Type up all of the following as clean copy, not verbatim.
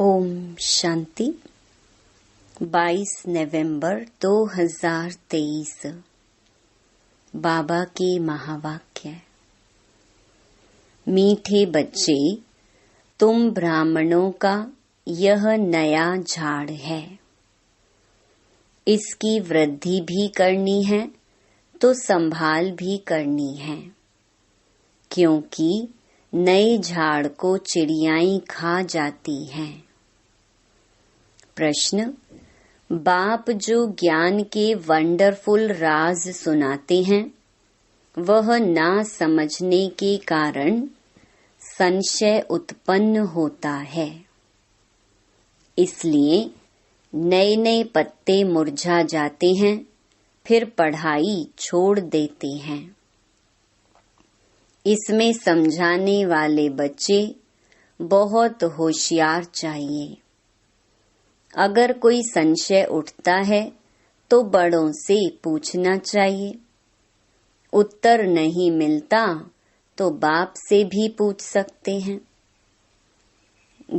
ओम शांति। 22 नवंबर 2023। बाबा के महावाक्य। मीठे बच्चे, तुम ब्राह्मणों का यह नया झाड़ है। इसकी वृद्धि भी करनी है तो संभाल भी करनी है, क्योंकि नए झाड़ को चिड़ियाएं खा जाती हैं। प्रश्न। बाप जो ज्ञान के वंडरफुल राज सुनाते हैं, वह ना समझने के कारण संशय उत्पन्न होता है। इसलिए नए नए पत्ते मुरझा जाते हैं, फिर पढ़ाई छोड़ देते हैं। इसमें समझाने वाले बच्चे बहुत होशियार चाहिए। अगर कोई संशय उठता है तो बड़ों से पूछना चाहिए। उत्तर नहीं मिलता तो बाप से भी पूछ सकते हैं।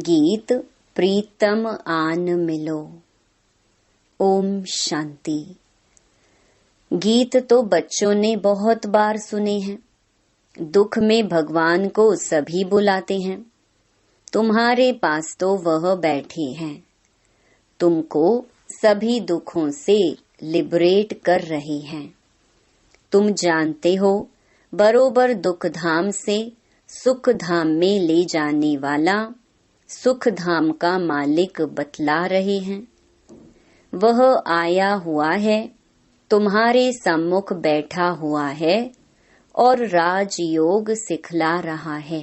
गीत प्रीतम आन मिलो। ओम शांति। गीत तो बच्चों ने बहुत बार सुने हैं। दुख में भगवान को सभी बुलाते हैं। तुम्हारे पास तो वह बैठे हैं, तुमको सभी दुखों से लिबरेट कर रहे हैं। तुम जानते हो, बरोबर दुख धाम से सुख धाम में ले जाने वाला सुख धाम का मालिक बतला रहे हैं। वह आया हुआ है, तुम्हारे सम्मुख बैठा हुआ है और राजयोग सिखला रहा है।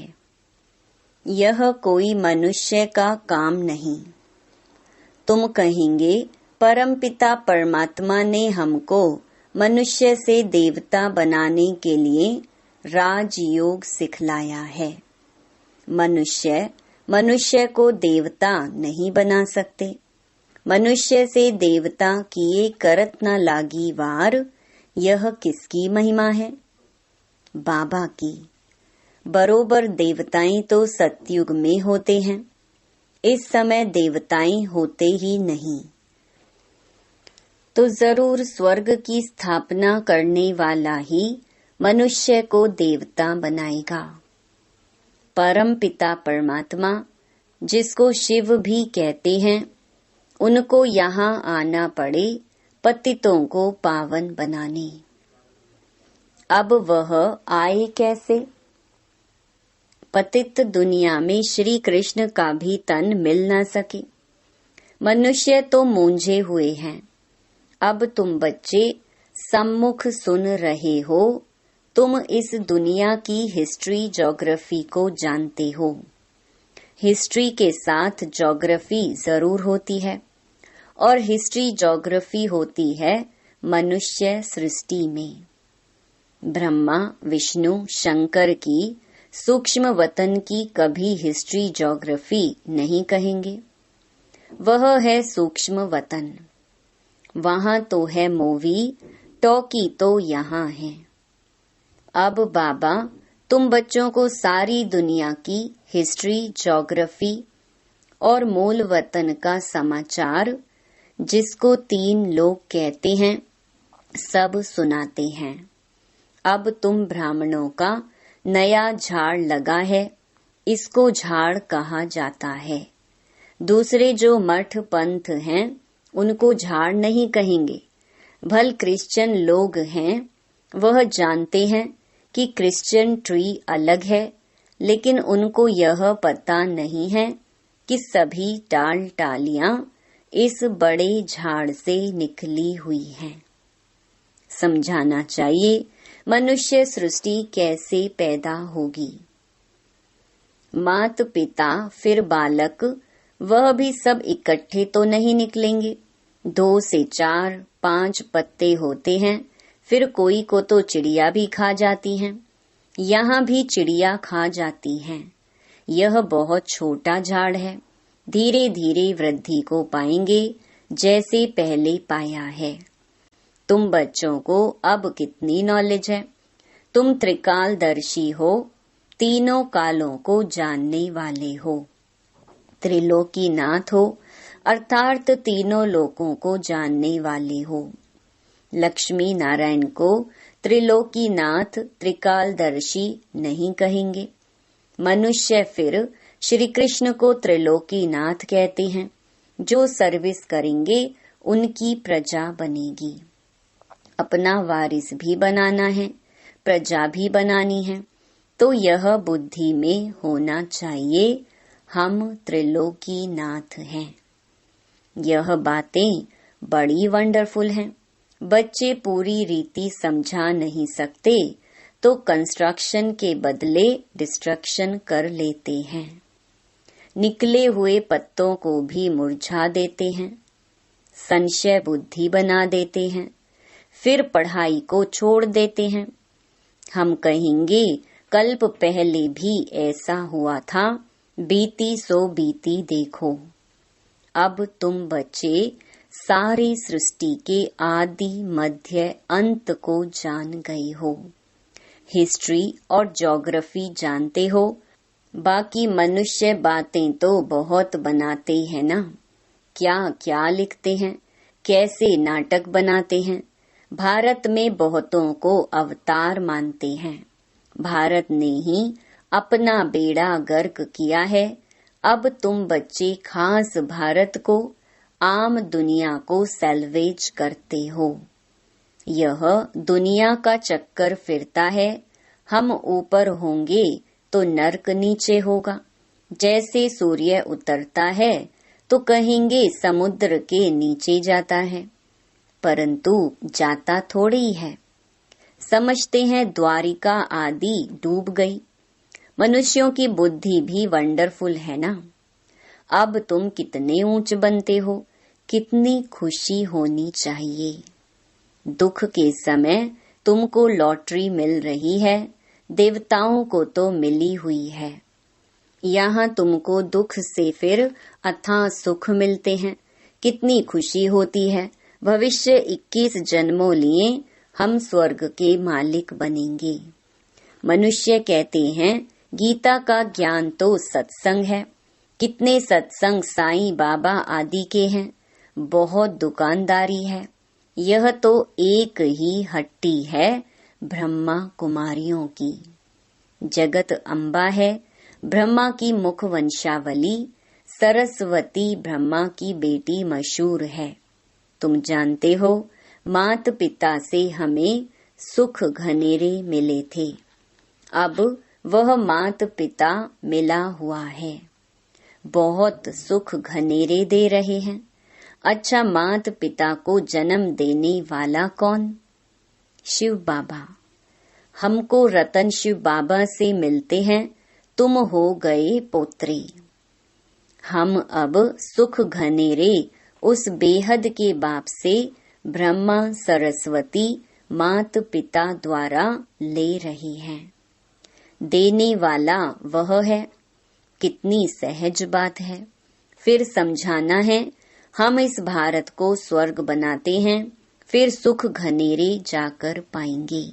यह कोई मनुष्य का काम नहीं। तुम कहेंगे, परमपिता परमात्मा ने हमको मनुष्य से देवता बनाने के लिए राजयोग सिखलाया है। मनुष्य को देवता नहीं बना सकते। मनुष्य से देवता किए करत न लागी वार, यह किसकी महिमा है? बाबा की। बरोबर देवताएं तो सतयुग में होते हैं, इस समय देवताएं होते ही नहीं। तो जरूर स्वर्ग की स्थापना करने वाला ही मनुष्य को देवता बनाएगा। परम पिता परमात्मा, जिसको शिव भी कहते हैं, उनको यहाँ आना पड़े पतितों को पावन बनाने। अब वह आए कैसे? पतित दुनिया में श्री कृष्ण का भी तन मिल न सके। मनुष्य तो मूंझे हुए हैं। अब तुम बच्चे सम्मुख सुन रहे हो। तुम इस दुनिया की हिस्ट्री ज्योग्राफी को जानते हो। हिस्ट्री के साथ ज्योग्राफी जरूर होती है, और हिस्ट्री ज्योग्राफी होती है मनुष्य सृष्टि में। ब्रह्मा विष्णु शंकर की सूक्ष्म वतन की कभी हिस्ट्री ज्योग्राफी नहीं कहेंगे। वह है सूक्ष्म वतन। वहां तो है मूवी टॉकी, तो यहाँ है। अब बाबा तुम बच्चों को सारी दुनिया की हिस्ट्री ज्योग्राफी और मूल वतन का समाचार, जिसको 3 लोग कहते हैं, सब सुनाते हैं। अब तुम ब्राह्मणों का नया झाड़ लगा है, इसको झाड़ कहा जाता है। दूसरे जो मठ पंथ हैं, उनको झाड़ नहीं कहेंगे। भल क्रिश्चियन लोग हैं, वह जानते हैं कि क्रिश्चियन ट्री अलग है, लेकिन उनको यह पता नहीं है कि सभी टाल टालियां इस बड़े झाड़ से निकली हुई हैं। समझाना चाहिए मनुष्य सृष्टि कैसे पैदा होगी। मात पिता फिर बालक, वह भी सब इकट्ठे तो नहीं निकलेंगे। 2 से 4, 5 पत्ते होते हैं, फिर कोई को तो चिड़िया भी खा जाती हैं। यहाँ भी चिड़िया खा जाती हैं। यह बहुत छोटा झाड़ है, धीरे धीरे वृद्धि को पाएंगे, जैसे पहले पाया है। तुम बच्चों को अब कितनी नॉलेज है? तुम त्रिकालदर्शी हो, तीनों कालों को जानने वाले हो। त्रिलोकीनाथ हो अर्थात तीनों लोकों को जानने वाले हो। लक्ष्मी नारायण को त्रिलोकीनाथ त्रिकालदर्शी नहीं कहेंगे। मनुष्य फिर श्री कृष्ण को त्रिलोकीनाथ कहते हैं। जो सर्विस करेंगे उनकी प्रजा बनेगी। अपना वारिस भी बनाना है, प्रजा भी बनानी है, तो यह बुद्धि में होना चाहिए हम त्रिलोकीनाथ हैं। यह बातें बड़ी वंडरफुल हैं। बच्चे पूरी रीति समझा नहीं सकते तो कंस्ट्रक्शन के बदले डिस्ट्रक्शन कर लेते हैं। निकले हुए पत्तों को भी मुरझा देते हैं, संशय बुद्धि बना देते हैं, फिर पढ़ाई को छोड़ देते हैं। हम कहेंगे कल्प पहले भी ऐसा हुआ था, बीती सो बीती देखो। अब तुम बच्चे सारी सृष्टि के आदि मध्य अंत को जान गए हो। हिस्ट्री और ज्योग्राफी जानते हो। बाकी मनुष्य बातें तो बहुत बनाते हैं ना। क्या क्या लिखते हैं, कैसे नाटक बनाते हैं। भारत में बहुतों को अवतार मानते हैं। भारत ने ही अपना बेड़ा गर्क किया है। अब तुम बच्चे खास भारत को, आम दुनिया को सैल्वेज करते हो। यह दुनिया का चक्कर फिरता है। हम ऊपर होंगे तो नर्क नीचे होगा। जैसे सूर्य उतरता है तो कहेंगे समुद्र के नीचे जाता है, परंतु जाता थोड़ी है। समझते हैं द्वारिका आदि डूब गई। मनुष्यों की बुद्धि भी वंडरफुल है ना। अब तुम कितने ऊंच बनते हो, कितनी खुशी होनी चाहिए। दुख के समय तुमको लॉटरी मिल रही है, देवताओं को तो मिली हुई है। यहाँ तुमको दुख से फिर अथाह सुख मिलते हैं, कितनी खुशी होती है। भविष्य 21 जन्मों लिए हम स्वर्ग के मालिक बनेंगे। मनुष्य कहते हैं गीता का ज्ञान तो सत्संग है। कितने सत्संग साईं बाबा आदि के हैं। बहुत दुकानदारी है। यह तो एक ही हट्टी है ब्रह्मा कुमारियों की। जगत अम्बा है, ब्रह्मा की मुख वंशावली। सरस्वती ब्रह्मा की बेटी मशहूर है। तुम जानते हो मात पिता से हमें सुख घनेरे मिले थे। अब वह मात पिता मिला हुआ है, बहुत सुख घनेरे दे रहे हैं। अच्छा, मात पिता को जन्म देने वाला कौन? शिव बाबा। हमको रतन शिव बाबा से मिलते हैं। तुम हो गए पोत्रे। हम अब सुख घनेरे उस बेहद के बाप से ब्रह्मा सरस्वती मात पिता द्वारा ले रही हैं। देने वाला वह है। कितनी सहज बात है। फिर समझाना है हम इस भारत को स्वर्ग बनाते हैं, फिर सुख घनेरे जाकर पाएंगे।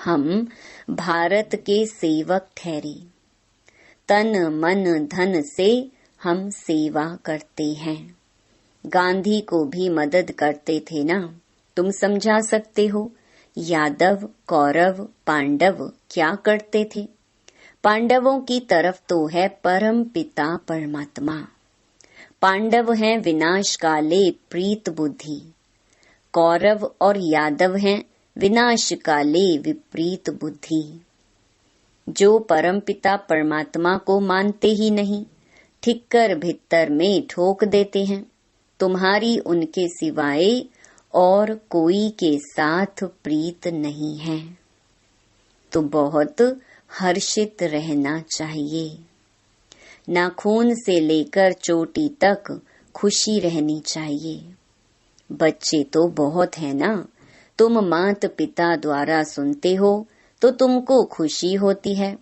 हम भारत के सेवक ठहरे। तन मन धन से हम सेवा करते हैं। गांधी को भी मदद करते थे ना। तुम समझा सकते हो। यादव कौरव पांडव क्या करते थे? पांडवों की तरफ तो है परम पिता परमात्मा। पांडव हैं विनाश काले प्रीत बुद्धि। कौरव और यादव हैं विनाश काले विपरीत बुद्धि। जो परमपिता परमात्मा को मानते ही नहीं, ठिक्कर भित्तर में ठोक देते हैं। तुम्हारी उनके सिवाय और कोई के साथ प्रीत नहीं है, तो बहुत हर्षित रहना चाहिए। नाखून से लेकर चोटी तक खुशी रहनी चाहिए। बच्चे तो बहुत है ना। तुम माता पिता द्वारा सुनते हो तो तुमको खुशी होती है।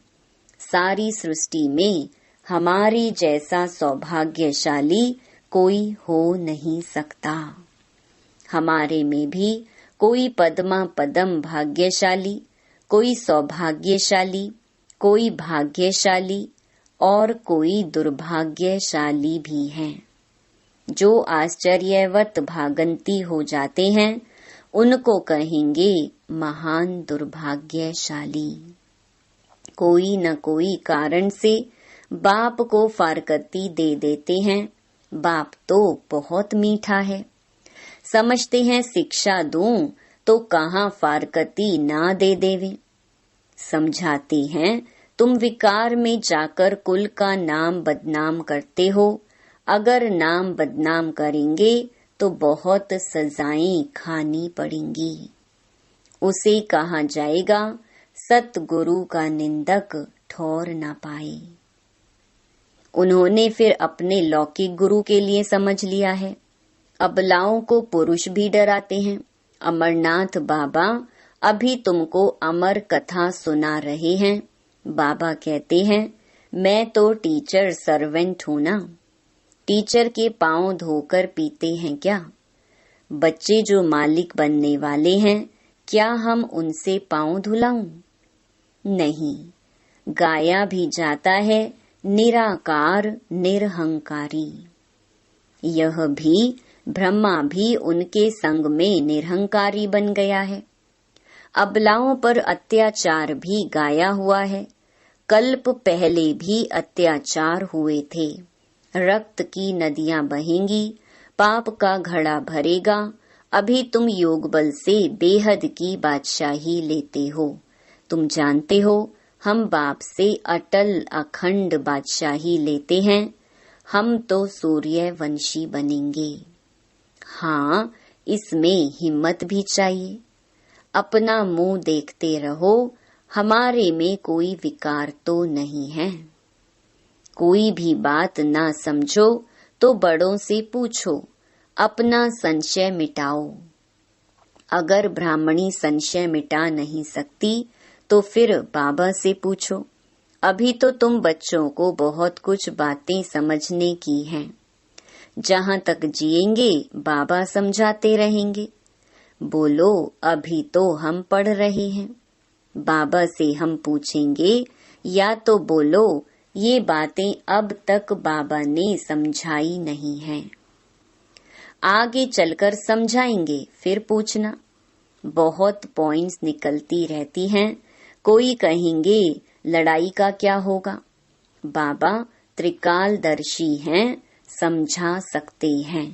सारी सृष्टि में हमारी जैसा सौभाग्यशाली कोई हो नहीं सकता। हमारे में भी कोई पद्मा पदम भाग्यशाली, कोई सौभाग्यशाली, कोई भाग्यशाली और कोई दुर्भाग्यशाली भी हैं। जो आश्चर्यवत भागंती हो जाते हैं उनको कहेंगे महान दुर्भाग्यशाली। कोई न कोई कारण से बाप को फारकती दे देते हैं। बाप तो बहुत मीठा है, समझते हैं शिक्षा दूं तो कहाँ फारकती ना दे देवे। समझाते हैं तुम विकार में जाकर कुल का नाम बदनाम करते हो। अगर नाम बदनाम करेंगे तो बहुत सजाएं खानी पड़ेंगी। उसे कहा जाएगा सतगुरु का निंदक ठौर ना पाए। उन्होंने फिर अपने लौकिक गुरु के लिए समझ लिया है। अबलाओं को पुरुष भी डराते हैं। अमरनाथ बाबा अभी तुमको अमर कथा सुना रहे हैं। बाबा कहते हैं मैं तो टीचर सर्वेंट हूं ना। टीचर के पांव धोकर पीते हैं क्या? बच्चे जो मालिक बनने वाले हैं, क्या हम उनसे पांव धुलाऊं? नहीं। गाया भी जाता है निराकार निरहंकारी। यह भी ब्रह्मा भी उनके संग में निरहंकारी बन गया है। अबलाओं पर अत्याचार भी गाया हुआ है। कल्प पहले भी अत्याचार हुए थे। रक्त की नदियां बहेंगी, पाप का घड़ा भरेगा। अभी तुम योग बल से बेहद की बादशाही लेते हो। तुम जानते हो हम बाप से अटल अखंड बादशाही लेते हैं। हम तो सूर्यवंशी बनेंगे। हाँ, इसमें हिम्मत भी चाहिए। अपना मुंह देखते रहो, हमारे में कोई विकार तो नहीं है। कोई भी बात ना समझो तो बड़ों से पूछो, अपना संशय मिटाओ। अगर ब्राह्मणी संशय मिटा नहीं सकती तो फिर बाबा से पूछो। अभी तो तुम बच्चों को बहुत कुछ बातें समझने की हैं। जहाँ तक जिएंगे बाबा समझाते रहेंगे। बोलो अभी तो हम पढ़ रहे हैं। बाबा से हम पूछेंगे या तो बोलो ये बातें अब तक बाबा ने समझाई नहीं हैं। आगे चलकर समझाएंगे, फिर पूछना। बहुत पॉइंट्स निकलती रहती हैं। कोई कहेंगे लड़ाई का क्या होगा? बाबा त्रिकालदर्शी हैं, समझा सकते हैं,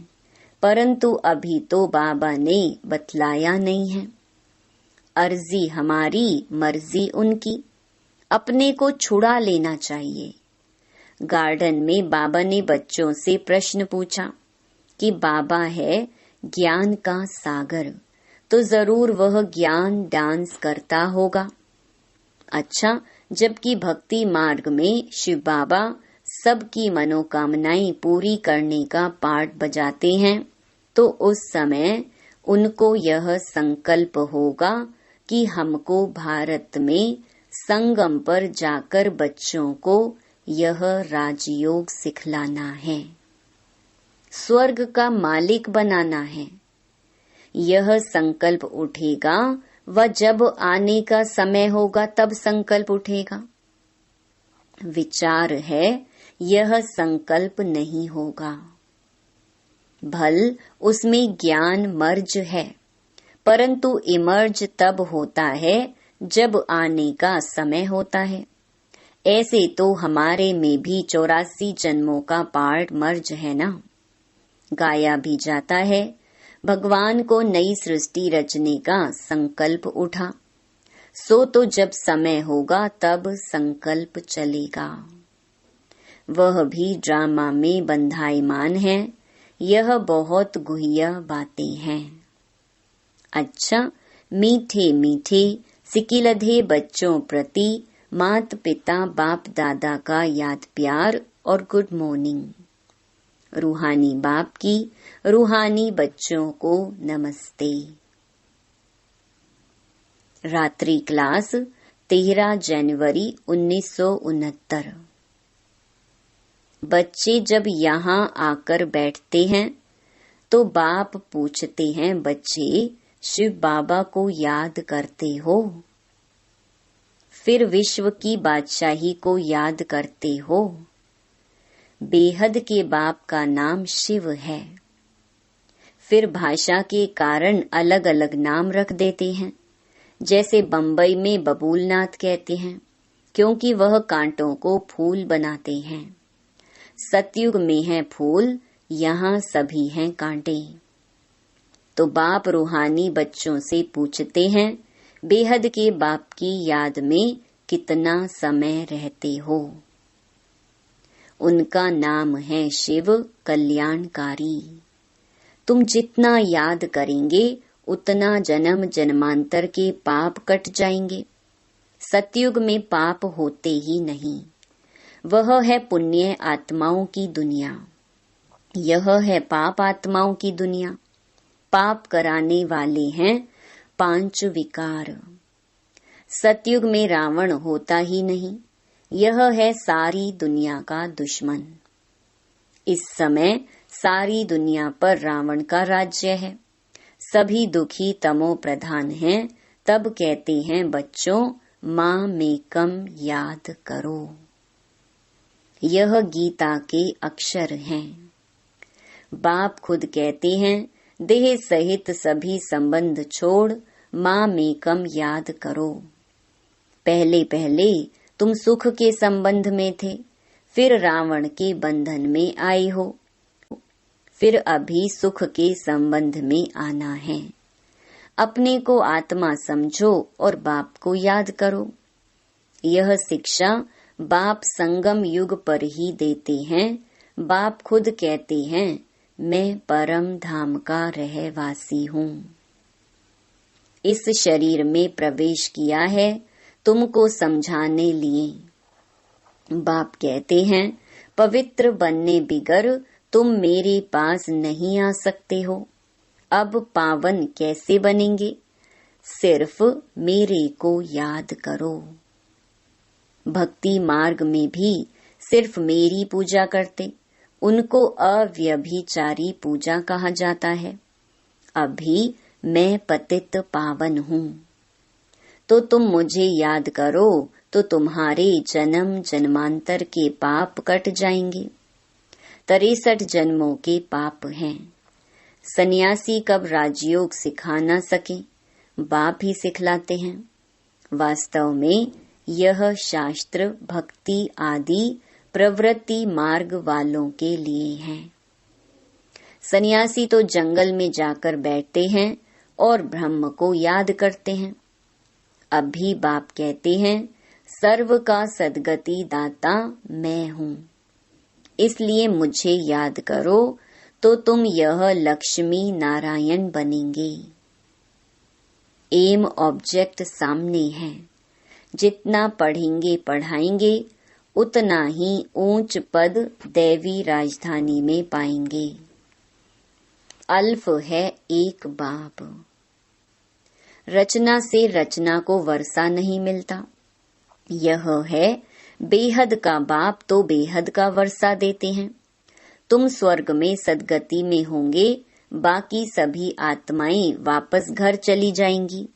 परंतु अभी तो बाबा ने बतलाया नहीं है। अर्जी हमारी, मर्जी उनकी। अपने को छुड़ा लेना चाहिए। गार्डन में बाबा ने बच्चों से प्रश्न पूछा कि बाबा है ज्ञान का सागर, तो जरूर वह ज्ञान डांस करता होगा। अच्छा, जबकि भक्ति मार्ग में शिव बाबा सबकी मनोकामनाएं पूरी करने का पाठ बजाते हैं, तो उस समय उनको यह संकल्प होगा कि हमको भारत में संगम पर जाकर बच्चों को यह राजयोग सिखलाना है, स्वर्ग का मालिक बनाना है। यह संकल्प उठेगा व जब आने का समय होगा तब संकल्प उठेगा। विचार है यह संकल्प नहीं होगा। भल उसमें ज्ञान मर्ज है, परंतु इमर्ज तब होता है जब आने का समय होता है। ऐसे तो हमारे में भी 84 जन्मों का पार्ट मर्ज है ना। गाया भी जाता है भगवान को नई सृष्टि रचने का संकल्प उठा, सो तो जब समय होगा तब संकल्प चलेगा। वह भी ड्रामा में बंधायमान है। यह बहुत गुह्य बातें हैं। अच्छा, मीठे मीठे सिकिलधे बच्चों प्रति मात पिता बाप दादा का याद प्यार और गुड मॉर्निंग। रूहानी बाप की रूहानी बच्चों को नमस्ते। रात्रि क्लास 13 जनवरी 1969। बच्चे जब यहाँ आकर बैठते हैं तो बाप पूछते हैं, बच्चे शिव बाबा को याद करते हो? फिर विश्व की बादशाही को याद करते हो। बेहद के बाप का नाम शिव है। फिर भाषा के कारण अलग अलग नाम रख देते हैं। जैसे बम्बई में बबूलनाथ कहते हैं, क्योंकि वह कांटों को फूल बनाते हैं। सतयुग में है फूल, यहाँ सभी हैं कांटे। तो बाप रूहानी बच्चों से पूछते हैं, बेहद के बाप की याद में कितना समय रहते हो। उनका नाम है शिव कल्याणकारी। तुम जितना याद करेंगे उतना जन्म जन्मांतर के पाप कट जाएंगे। सतयुग में पाप होते ही नहीं। वह है पुण्य आत्माओं की दुनिया, यह है पाप आत्माओं की दुनिया। पाप कराने वाले हैं 5 विकार। सतयुग में रावण होता ही नहीं, यह है सारी दुनिया का दुश्मन। इस समय सारी दुनिया पर रावण का राज्य है। सभी दुखी तमो प्रधान हैं। तब कहते हैं बच्चों, माँ मेकम याद करो। यह गीता के अक्षर हैं। बाप खुद कहते हैं, देह सहित सभी संबंध छोड़ माँ मेकम याद करो। पहले पहले तुम सुख के संबंध में थे, फिर रावण के बंधन में आए हो, फिर अभी सुख के संबंध में आना है। अपने को आत्मा समझो और बाप को याद करो। यह शिक्षा बाप संगम युग पर ही देते हैं। बाप खुद कहते हैं, मैं परम धाम का रहवासी हूँ। इस शरीर में प्रवेश किया है तुमको समझाने लिए। बाप कहते हैं, पवित्र बनने बिगर तुम मेरे पास नहीं आ सकते हो। अब पावन कैसे बनेंगे? सिर्फ मेरे को याद करो। भक्ति मार्ग में भी सिर्फ मेरी पूजा करते, उनको अव्यभिचारी पूजा कहा जाता है। अभी मैं पतित पावन हूँ। तो तुम मुझे याद करो तो तुम्हारे जन्म जन्मांतर के पाप कट जाएंगे। 63 जन्मों के पाप हैं। सन्यासी कब राजयोग सिखा न सके, बाप ही सिखलाते हैं। वास्तव में यह शास्त्र भक्ति आदि प्रवृत्ति मार्ग वालों के लिए है। सन्यासी तो जंगल में जाकर बैठते हैं और ब्रह्म को याद करते हैं। अभी बाप कहते हैं, सर्व का सद्गति दाता मैं हूँ, इसलिए मुझे याद करो तो तुम यह लक्ष्मी नारायण बनेंगे। एम ऑब्जेक्ट सामने है। जितना पढ़ेंगे पढ़ाएंगे उतना ही ऊंच पद दैवी राजधानी में पाएंगे। अल्फ है एक बाप। रचना से रचना को वर्षा नहीं मिलता। यह है बेहद का बाप तो बेहद का वर्षा देते हैं। तुम स्वर्ग में सदगति में होंगे, बाकी सभी आत्माएं वापस घर चली जाएंगी।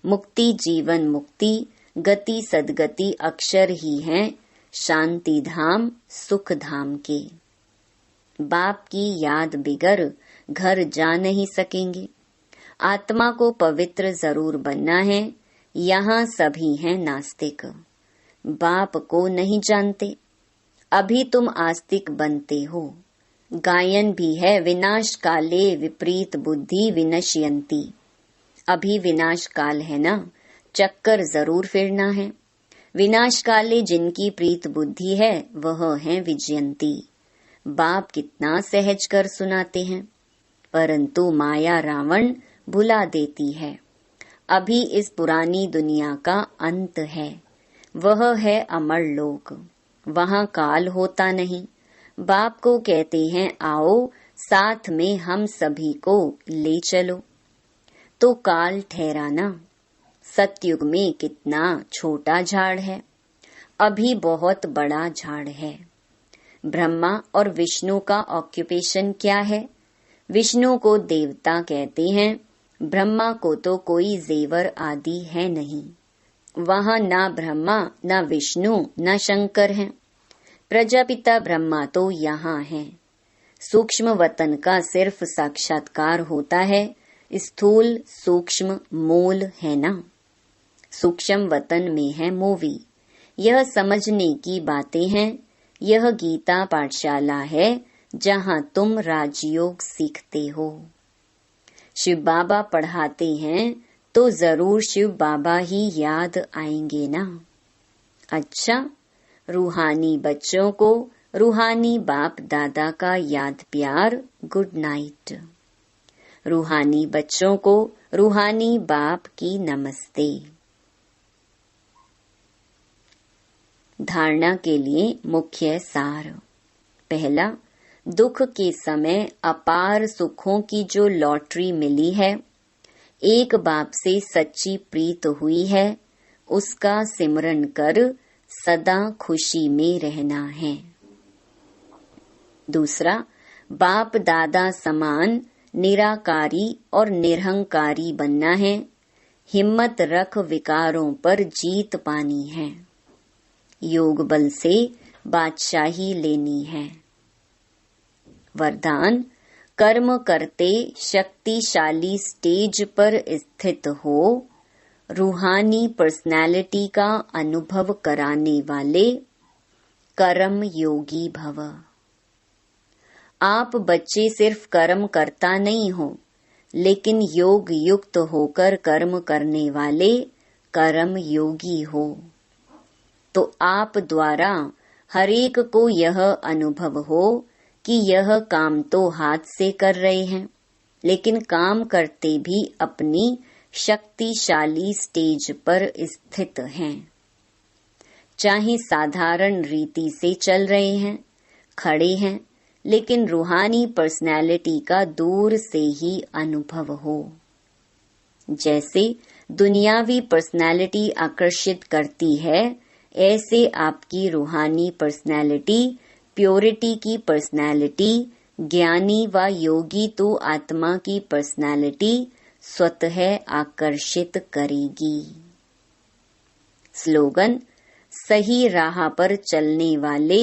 मुक्ति जीवन मुक्ति गति सदगति अक्षर ही हैं शांति धाम सुख धाम के। बाप की याद बिगर घर जा नहीं सकेंगे। आत्मा को पवित्र जरूर बनना है। यहाँ सभी हैं नास्तिक, बाप को नहीं जानते। अभी तुम आस्तिक बनते हो। गायन भी है, विनाश काले विपरीत बुद्धि विनश्यन्ति। अभी विनाश काल है ना, चक्कर जरूर फिरना है। विनाश काले जिनकी प्रीत बुद्धि है वह है विजयंती। बाप कितना सहज कर सुनाते हैं, परंतु माया रावण भुला देती है। अभी इस पुरानी दुनिया का अंत है, वह है अमर लोक, वहाँ काल होता नहीं। बाप को कहते हैं, आओ साथ में हम सभी को ले चलो। तो काल ठहराना। सतयुग में कितना छोटा झाड़ है, अभी बहुत बड़ा झाड़ है। ब्रह्मा और विष्णु का ऑक्यूपेशन क्या है? विष्णु को देवता कहते हैं, ब्रह्मा को तो कोई जेवर आदि है नहीं। वहाँ ना ब्रह्मा, ना विष्णु, ना शंकर हैं। प्रजापिता ब्रह्मा तो यहाँ है। सूक्ष्म वतन का सिर्फ साक्षात्कार होता है, स्थूल सूक्ष्म मूल है ना। सूक्ष्म वतन में है मूवी। यह समझने की बातें हैं। यह गीता पाठशाला है जहाँ तुम राजयोग सीखते हो। शिव बाबा पढ़ाते हैं तो जरूर शिव बाबा ही याद आएंगे ना। अच्छा, रूहानी बच्चों को रूहानी बाप दादा का याद प्यार गुड नाइट। रूहानी बच्चों को रूहानी बाप की नमस्ते। धारणा के लिए मुख्य सार। पहला, दुख के समय अपार सुखों की जो लॉटरी मिली है, एक बाप से सच्ची प्रीत हुई है, उसका सिमरन कर सदा खुशी में रहना है। दूसरा, बाप दादा समान निराकारी और निरहंकारी बनना है। हिम्मत रख विकारों पर जीत पानी है। योग बल से बादशाही लेनी है। वरदान, कर्म करते शक्तिशाली स्टेज पर स्थित हो, रूहानी पर्सनालिटी का अनुभव कराने वाले कर्म योगी भव। आप बच्चे सिर्फ कर्म करता नहीं हो, लेकिन योग युक्त होकर कर्म करने वाले कर्म योगी हो। तो आप द्वारा हरेक को यह अनुभव हो कि यह काम तो हाथ से कर रहे हैं, लेकिन काम करते भी अपनी शक्तिशाली स्टेज पर स्थित हैं। चाहे साधारण रीति से चल रहे हैं, खड़े हैं, लेकिन रूहानी पर्सनैलिटी का दूर से ही अनुभव हो। जैसे दुनियावी पर्सनैलिटी आकर्षित करती है, ऐसे आपकी रूहानी पर्सनैलिटी, प्योरिटी की पर्सनैलिटी, ज्ञानी व योगी तो आत्मा की पर्सनैलिटी स्वतः आकर्षित करेगी। स्लोगन, सही राह पर चलने वाले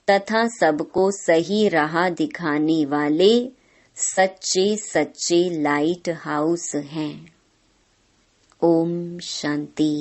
तथा सबको सही राह दिखाने वाले सच्चे सच्चे लाइट हाउस हैं। ओम शांति।